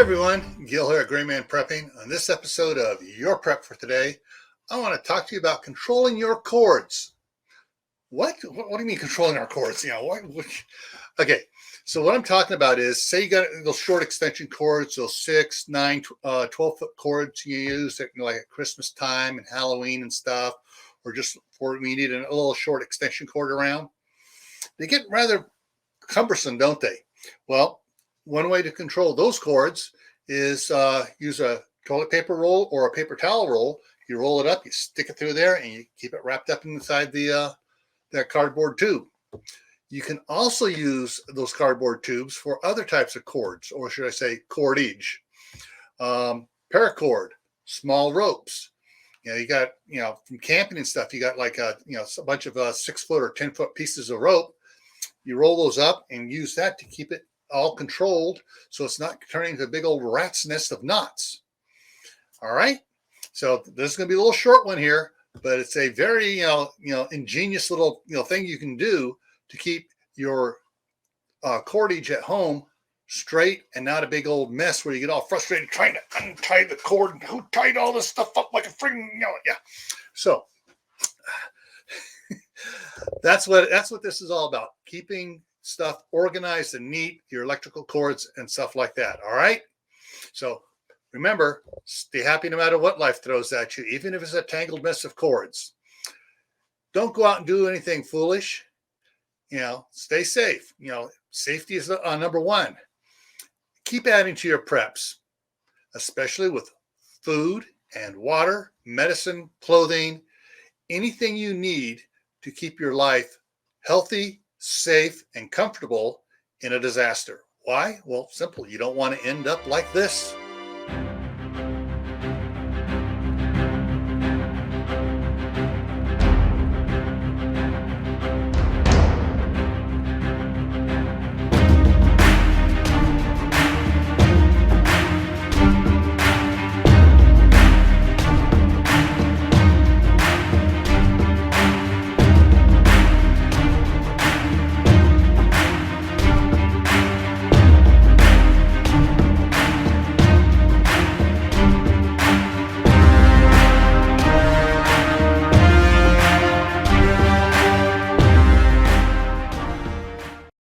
everyone, Gil here at GrayManPrepping. On this episode of Your Prep for Today, I want to talk to you about controlling your cords. What do you mean controlling our cords? Okay, so what I'm talking about is, say you got those short extension cords, those 6, 9, 12-foot cords you use at, like at Christmas time and Halloween and stuff, or just for when you need a little short extension cord around. They get rather cumbersome, don't they? Well, one way to control those cords is use a toilet paper roll or a paper towel roll. You roll it up, you stick it through there, and you keep it wrapped up inside that cardboard tube. You can also use those cardboard tubes for other types of cords, or should I say cordage. Paracord, small ropes. You got, from camping and stuff, you got like a bunch of 6-foot or 10-foot pieces of rope. You roll those up and use that to keep it all controlled, so it's not turning into a big old rat's nest of knots. All right, so this is going to be a little short one here, but it's a very ingenious little thing you can do to keep your cordage at home straight and not a big old mess where you get all frustrated trying to untie the cord and who tied all this stuff up like a freaking yeah. So that's what this is all about, keeping stuff organized and neat, your electrical cords and stuff like that. All right, so remember, stay happy no matter what life throws at you, even if it's a tangled mess of cords. Don't go out and do anything foolish. Stay safe. Safety is number one. Keep adding to your preps, especially with food and water, medicine, clothing, anything you need to keep your life healthy, safe, and comfortable in a disaster. Why? Well, simple. You don't want to end up like this.